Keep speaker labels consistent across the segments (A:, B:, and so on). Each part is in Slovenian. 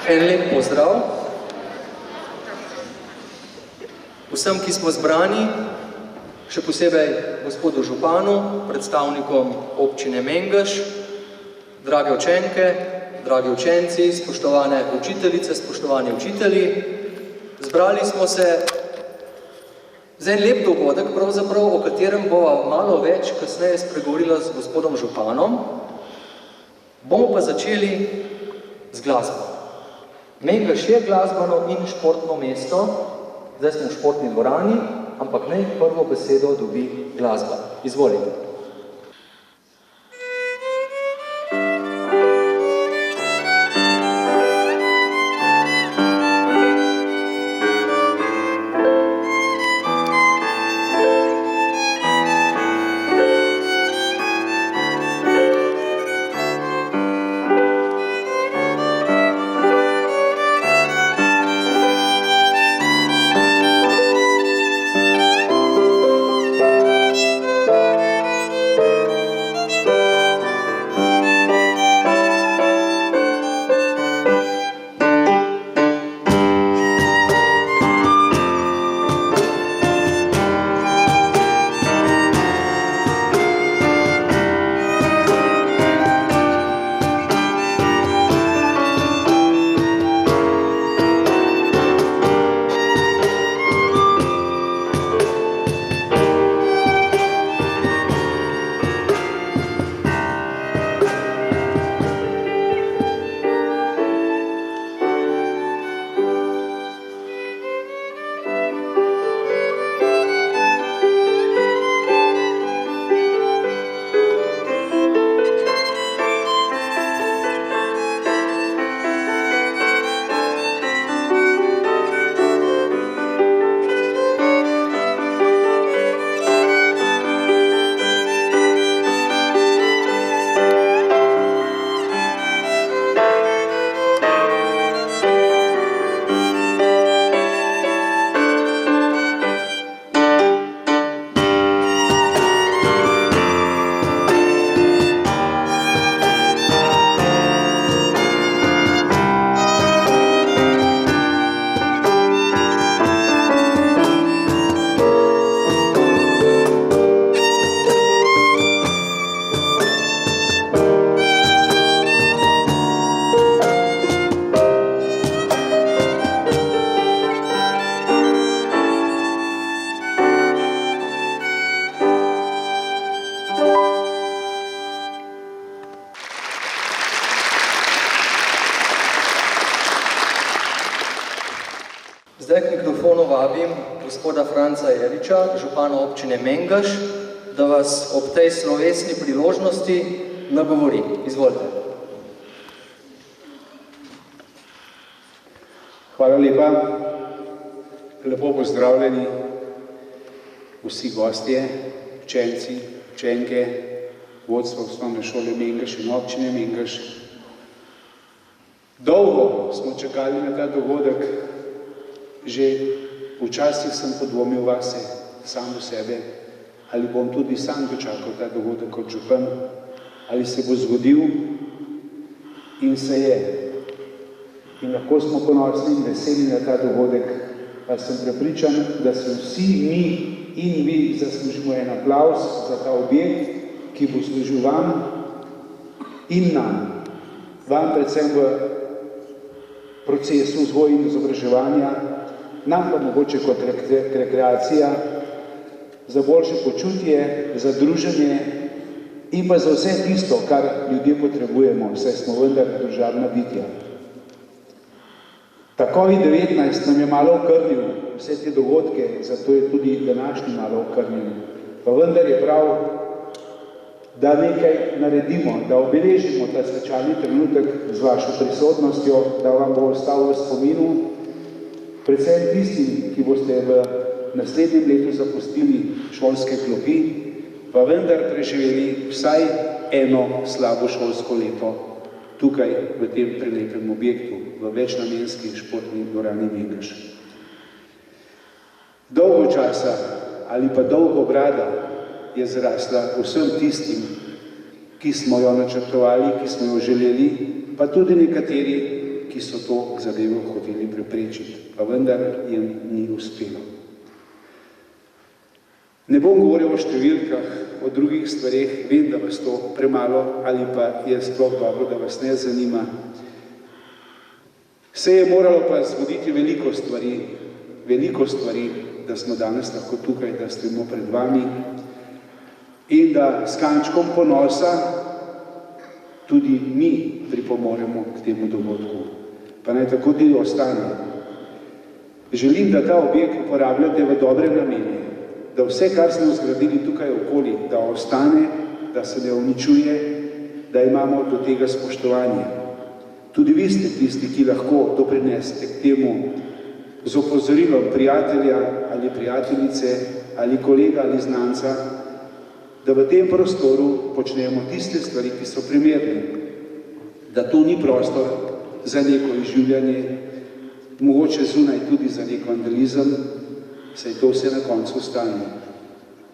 A: En lep pozdrav vsem, ki smo zbrani, še posebej gospodu županu, predstavnikom občine Mengeš, drage učenke, dragi učenci, spoštovane učiteljice, spoštovani učitelji. Zbrali smo se za en lep dogodek, pravzaprav, o katerem bova malo več kasneje spregovorila z gospodom županom. Bomo pa začeli z glasbo. Mengeš je glasbeno in športno mesto, zdaj smo v športni dvorani, ampak naj prvo besedo dobi glasba. Izvolite. Gospoda Franca Jeriča, župana občine Mengeš, da vas ob tej slovesni priložnosti nagovori. Izvolite.
B: Hvala lepa. Lepo pozdravljeni vsi gostje, učenci, učenke, vodstvo osnovne šole Mengeš in občine Mengeš. Dolgo smo čakali na ta dogodek, že včasih sem podvomil vase, sam v sebe, ali bom tudi sam dočakal ta dogodek kot župan, ali se bo zgodil in se je. In lahko smo ponosni in veseli na ta dogodek, pa sem prepričan, da se vsi mi in vi zaslužimo en aplavz za ta objekt, ki bo služil vam in nam. Vam predvsem v procesu vzgoje in izobraževanja, nam pa mogoče kot rekreacija, za boljše počutje, za druženje in pa za vse tisto, kar ljudje potrebujemo, saj smo vendar družabna bitja. Ta COVID-19 nam je malo okrnil vse te dogodke, zato je tudi današnji malo okrnil. Pa vendar je prav, da nekaj naredimo, da obeležimo ta svečani trenutek z vašo prisotnostjo, da vam bo ostal v spominu, predvsem tistim, ki boste v naslednjem letu zapustili šolske klopi, pa vendar preživeli vsaj eno slabo šolsko leto tukaj v tem prelepem objektu, v večnamenski športni dvorani Mengeš. Dolgo časa ali pa dolgo brada je zrasla vsem tistim, ki smo jo načrtovali, ki smo jo želeli, pa tudi nekateri, ki so to zadevo hoteli preprečiti, pa vendar jim ni uspelo. Ne bom govoril o številkah, o drugih stvareh, vem, da vas to premalo ali pa je sploh dobro, da vas ne zanima. Se je moralo pa zgoditi veliko stvari, da smo danes lahko tukaj, da stojimo pred vami in da s kančkom ponosa tudi mi pripomoremo k temu dogodku. Pa naj tako tudi ostane. Želim, da ta objekt uporabljate v dobre namene, da vse, kar smo zgradili tukaj okoli, da ostane, da se ne uničuje, da imamo do tega spoštovanje. Tudi vi ste tisti, ki lahko doprinesete k temu z opozorilom prijatelja ali prijateljice ali kolega ali znanca, da v tem prostoru počnemo tiste stvari, ki so primerne, da to ni prostor za neko izživljanje, mogoče zunaj tudi za nek vandalizem, saj to vse na koncu stane.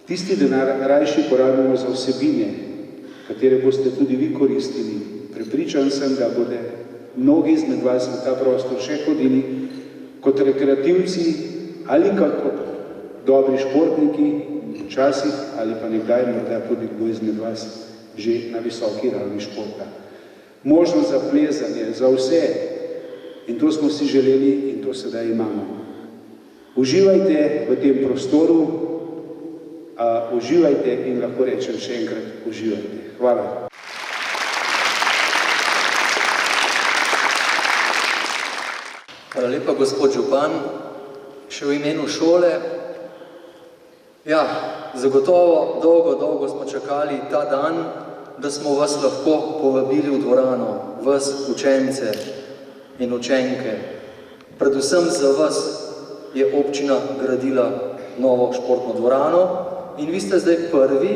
B: Tisti denar rajši porabimo za vsebine, katere boste tudi vi koristili. Prepričan sem, da bodo mnogi izmed vas v ta prostor še hodili kot rekreativci ali kot dobri športniki, včasih ali pa nekdaj morda tudi kdo izmed vas že na visoki ravni športa. Možnost za plezanje, za vse, in to smo si želeli in to sedaj imamo. Uživajte v tem prostoru, uživajte in lahko rečem še enkrat, uživajte. Hvala.
A: Hvala lepa, gospod župan. Še v imenu šole. Ja, zagotovo dolgo smo čakali ta dan, da smo vas lahko povabili v dvorano, vas učence in učenke. Predvsem za vas je občina gradila novo športno dvorano in vi ste zdaj prvi,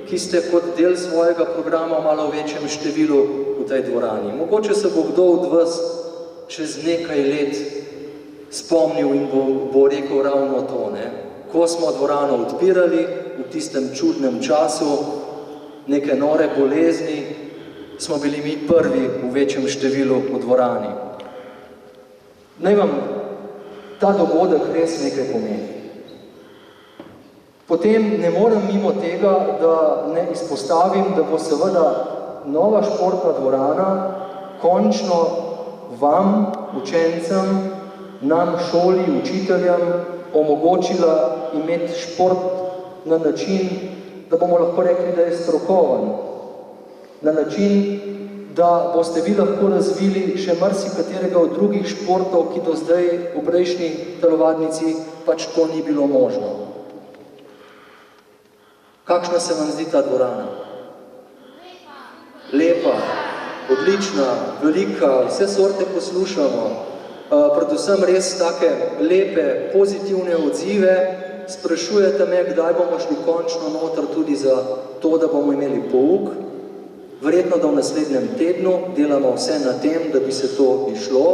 A: ki ste kot del svojega programa v malo večjem številu v tej dvorani. Mogoče se bo kdo od vas čez nekaj let spomnil in bo rekel ravno to, ne? Ko smo dvorano odpirali v tistem čudnem času, neke nore bolezni, smo bili mi prvi v večjem številu v dvorani. Naj vam ta dogodek res nekaj pomeni. Potem ne morem mimo tega, da ne izpostavim, da bo seveda nova športna dvorana končno vam, učencem, nam, šoli, učiteljem omogočila imeti šport na način, da bomo lahko rekli, da je strokoven. Na način, da boste vi lahko razvili še marsikaterega od drugih športov, ki do zdaj v prejšnji telovadnici pač to ni bilo možno. Kakšna se vam zdi ta dvorana? Lepa, odlična, velika, vse sorte poslušamo. Predvsem res take lepe, pozitivne odzive. Sprašujete me, kdaj bomo šli končno noter tudi za to, da bomo imeli pouk. Verjetno, da v naslednjem tednu delamo vse na tem, da bi se to išlo.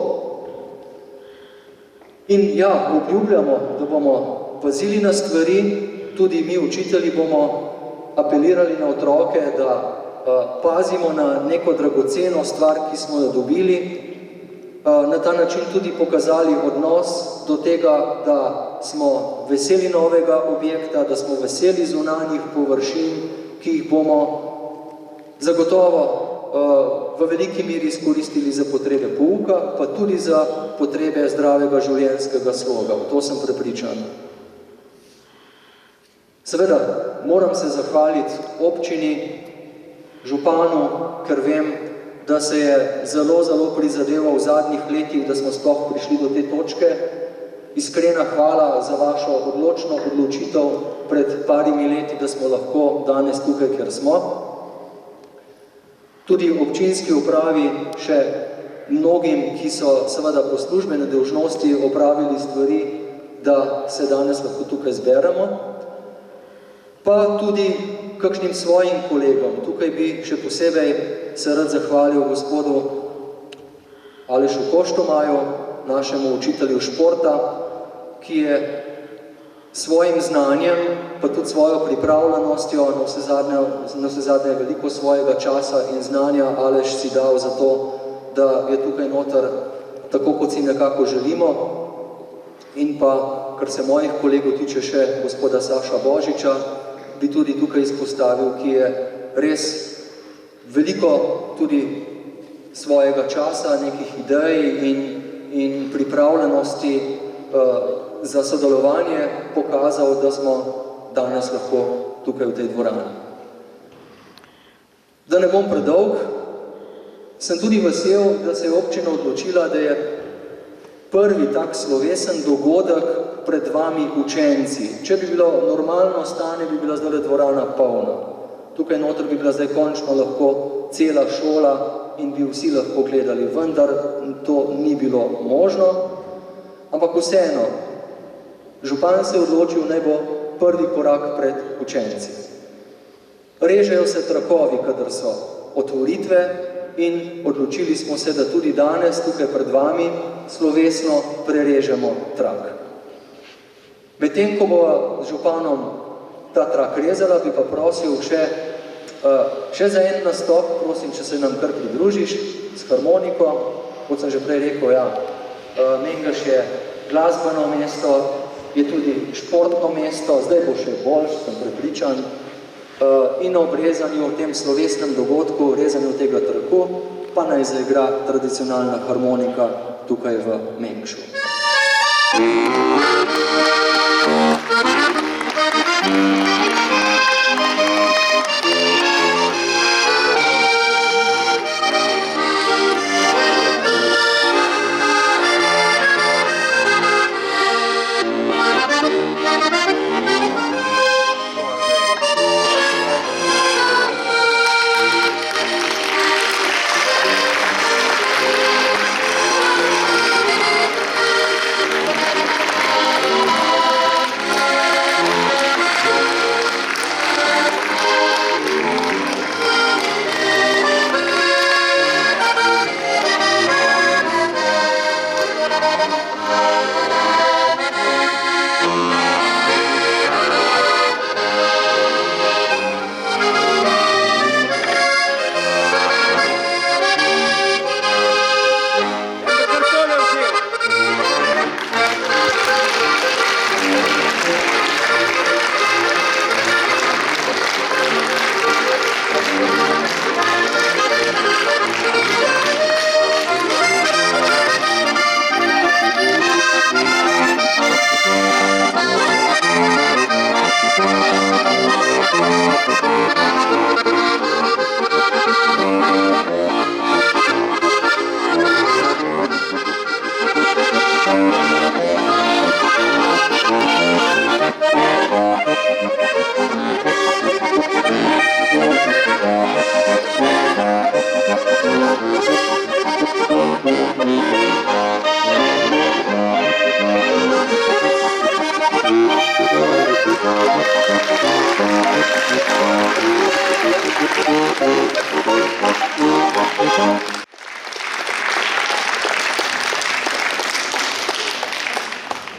A: In ja, obljubljamo, da bomo pazili na stvari, tudi mi, učitelji, bomo apelirali na otroke, da pazimo na neko dragoceno stvar, ki smo jo dobili, na ta način tudi pokazali odnos do tega, da smo veseli novega objekta, da smo veseli zunanjih površin, ki jih bomo zagotovo v veliki meri izkoristili za potrebe pouka, pa tudi za potrebe zdravega življenjskega sloga. V to sem prepričan. Seveda, moram se zahvaliti občini, županu, ker vem, da se je zelo prizadeval v zadnjih letih, da smo sploh prišli do te točke. Iskrena hvala za vašo odločno odločitev pred parimi leti, da smo lahko danes tukaj, kjer smo. Tudi občinski upravi, še mnogim, ki so seveda po službene dolžnosti opravili stvari, da se danes lahko tukaj zberemo. Pa tudi kakšnim svojim kolegom. Tukaj bi še posebej se rad zahvalil gospodu Alešu Koštomaju, našemu učitelju športa, ki je svojim znanjem, pa tudi svojo pripravljenostjo, na vse zadnje veliko svojega časa in znanja Aleš si dal za to, da je tukaj noter tako kot si nekako želimo. In pa, kar se mojih kolegov tiče še gospoda Saša Božiča, bi tudi tukaj izpostavil, ki je res veliko tudi svojega časa, nekih idej in pripravljenosti za sodelovanje pokazal, da smo danes lahko tukaj v tej dvorani. Da ne bom predolg, sem tudi vesel, da se je občina odločila, da je prvi tak slovesen dogodek pred vami učenci. Če bi bilo normalno stanje, bi bila zdaj dvorana polna. Tukaj noter bi bila zdaj končno lahko cela šola in bi vsi lahko gledali, vendar to ni bilo možno. Ampak vseeno, župan se je odločil, naj bo prvi korak pred učenci. Režejo se trakovi, kadar so otvoritve in odločili smo se, da tudi danes tukaj pred vami slovesno prerežemo trak. Medtem, ko bo z županom ta trak rezala, bi pa prosil še za en nastop, prosim, če se nam kar pridružiš s harmoniko. Kot sem že prej rekel, ja, Mengeš je glasbeno mesto, je tudi športno mesto, zdaj bo še bolj, sem prepričan, in ob rezanju v tem slovesnem dogodku, rezanju tega traku, pa naj zaigra tradicionalna harmonika tukaj v Mengšu.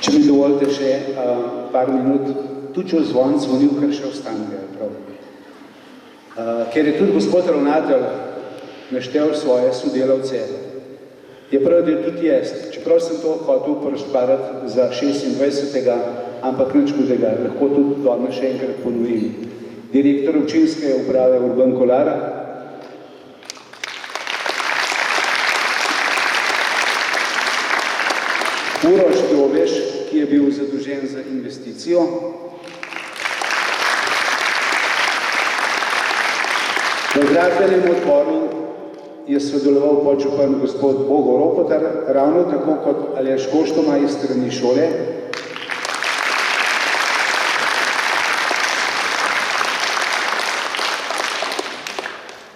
B: Če mi dovolite še par minut, tudi če zvon zvonil, ker še ostanejo, prav. Ker je tudi gospod ravnatelj naštel svoje sodelavce, je prav, da tudi jaz, čeprav sem to hotel porazparati za 26. ampak nič hudega, lahko tudi danes še enkrat ponovim. Direktor občinske uprave Urban Kolar, Uroš Droveš, ki je bil zadolžen za investicijo, v gradbenem odboru je sodeloval podžupan gospod Bogo Ropotar, ravno tako kot Aljaž Koštoma iz strani šole.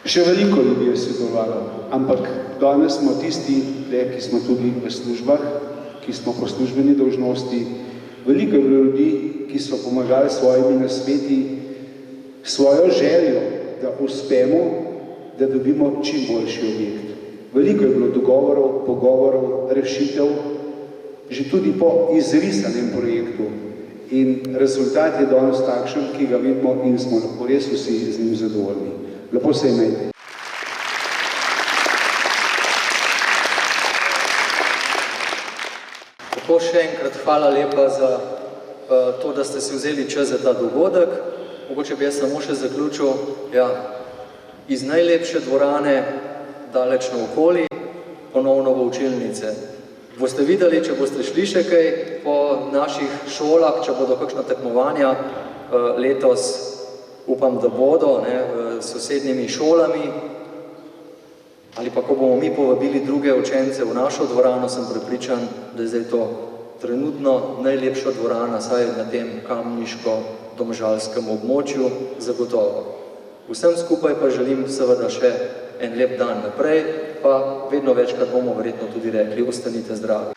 B: Še veliko ljudi je sodelovalo, ampak danes smo tisti, ki smo tudi v službah, ki smo po službeni dolžnosti. Veliko je bilo ljudi, ki so pomagali svojimi nasveti, svojo željo, da uspemo, da dobimo čim boljši objekt. Veliko je bilo dogovorov, pogovorov, rešitev, že tudi po izrisanem projektu. In rezultat je danes takšen, ki ga vidimo in smo lahko res vsi z njim zadovoljni. Lepo se imejte.
A: Tako še enkrat hvala lepa za to, da ste si vzeli čas za ta dogodek. Mogoče bi jaz samo še zaključil, ja, iz najlepše dvorane daleč naokoli, ponovno v učilnice. Boste videli, če boste šli še kaj po naših šolah, če bodo kakšna tekmovanja letos, upam, da bodo, s sosednjimi šolami, ali pa ko bomo mi povabili druge učence v našo dvorano, sem prepričan, da je zdaj to trenutno najlepša dvorana, saj na tem kamniško-domžalskem območju zagotovo. Vsem skupaj pa želim seveda še en lep dan naprej, pa vedno večkrat bomo verjetno tudi rekli, ostanite zdravi.